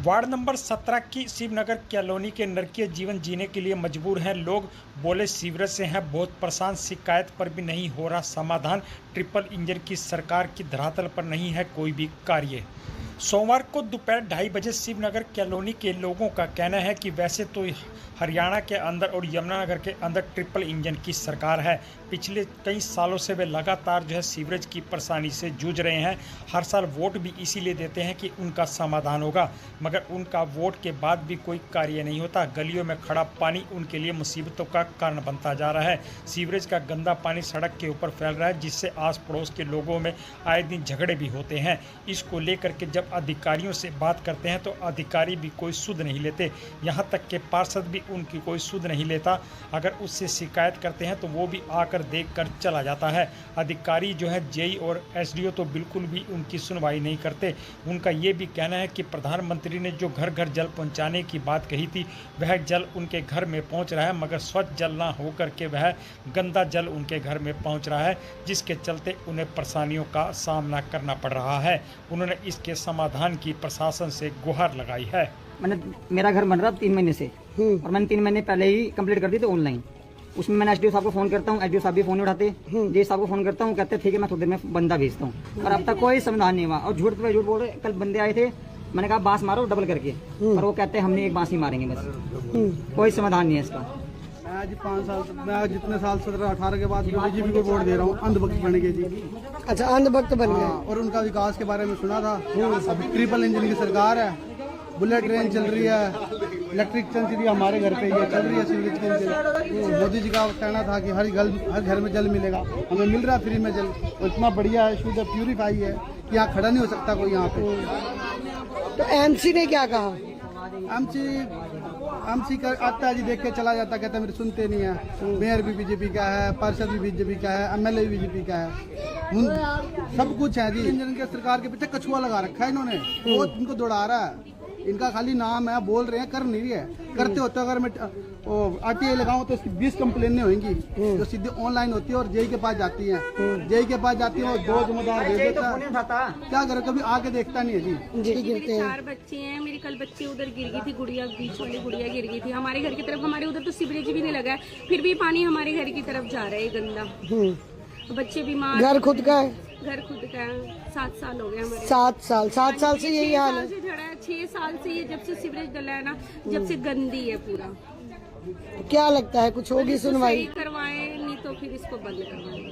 Ward number 17 की Shivnagar colony के नरकीय जीवन जीने के लिए मजबूर हैं लोग। बोले सीवरेज से हैं बहुत परेशान, शिकायत पर भी नहीं हो रहा समाधान। ट्रिपल इंजन की सरकार की धरातल पर नहीं है कोई भी कार्य। सोमवार को दोपहर 2:30 बजे शिवनगर कॉलोनी के लोगों का कहना है कि वैसे तो हरियाणा के अंदर और यमुनानगर के अंदर ट्रिपल इंजन की सरकार है। पिछले कई सालों से वे लगातार सीवरेज की परेशानी से जूझ रहे हैं। हर साल वोट भी इसीलिए देते हैं कि उनका समाधान होगा, मगर उनका वोट के बाद भी कोई कार्य नहीं होता। गलियों में खड़ा पानी उनके लिए मुसीबतों का कारण बनता जा रहा है। सीवरेज का गंदा पानी सड़क के ऊपर फैल रहा है, जिससे आस पड़ोस के लोगों में आए दिन झगड़े भी होते हैं। इसको लेकर के जब अधिकारियों से बात करते हैं तो अधिकारी भी कोई सुध नहीं लेते, यहाँ तक के पार्षद भी उनकी कोई सुध नहीं लेता। अगर उससे शिकायत करते हैं तो वो भी आकर देख कर चला जाता है। अधिकारी जेई और एसडीओ तो बिल्कुल भी उनकी सुनवाई नहीं करते। उनका ये भी कहना है कि प्रधानमंत्री ने जो घर घर जल पहुंचाने की बात कही थी, वह जल उनके घर में पहुंच रहा है, मगर स्वच्छ जल ना होकर के वह गंदा जल उनके घर में पहुंच रहा है, जिसके चलते उन्हें परेशानियों का सामना करना पड़ रहा है। उन्होंने इसके समाधान की प्रशासन से गुहार लगाई है। मेरा घर बन रहा 3 महीने से और मैंने 3 महीने पहले ही कंप्लीट कर दी थी ऑनलाइन। उसमें मैंने एसडीओ साहब को फोन करता हूँ, एसडीओ साहब भी फोन उठाते, जे साहब को फोन करता हूँ, कहते ठीक है मैं थोड़ी देर में बंदा भेजता हूँ, और अब तक कोई समाधान नहीं हुआ। और झूठ पे झूठ बोल रहे। कल बंदे आए थे, मैंने कहा बांस मारो डबल करके, और वो कहते हैं हमने एक बांस ही मारेंगे बस। कोई समाधान नहीं है इसका। मैं आज 5 साल, मैं आज जितने साल 17-18 के बाद बीजेपी को वोट दे रहा हूँ। अंधभक्त बन गए जी। अच्छा, अंधभक्त बन गए। और उनका विकास के बारे में सुना था। अभी ट्रिपल इंजन की सरकार है, बुलेट ट्रेन चल रही है, इलेक्ट्रिक चल रही है, हमारे घर पे ये चल रही है सीवरेज के इंजन। मोदी जी का कहना था कि हर घर में जल मिलेगा, हमें मिल रहा फ्री में जल, और इतना बढ़िया है, शुद्ध प्यूरीफाई है कि यहाँ खड़ा नहीं हो सकता कोई यहाँ पे। तो एमसी ने क्या कहा? एमसी का आता है जी, देख के चला जाता, कहता मेरे सुनते नहीं है। मेयर भी बीजेपी का है, पार्षद भी बीजेपी का है, एमएलए भी बीजेपी का है, सब कुछ है जी। इंजन के सरकार के पीछे कछुआ लगा रखा है इन्होंने, वो इनको दौड़ा रहा है। इनका खाली नाम है, बोल रहे हैं, कर नहीं है। करते होते अगर मैं आरटीआई लगाऊं तो इसकी 20 कंप्लेनें होंगी जो सीधे ऑनलाइन होती है और जेई के पास जाती हैं। जेई के पास जाती है और 2 जिम्मेदार दे देता है, क्या करे, कभी आके देखता नहीं है जी। मेरे 4 बच्चे हैं, मेरी कल बच्ची उधर गिर गई थी, गुड़िया बीच वाली गुड़िया गिर गई थी हमारे घर की तरफ। हमारे उधर तो सीवरेज भी नहीं लगा है, फिर भी पानी हमारे घर की तरफ जा रहा है गंदा। बच्चे बीमार। घर खुद का है? घर खुद का है। 7 साल हो गए हमारे। 7 साल से यही हाल है। 6 साल से ये जब से सीवरेज डला है ना, जब से गंदी है पूरा। क्या लगता है कुछ होगी सुनवाई? करवाएं, नहीं तो फिर इसको बंद करवाएं।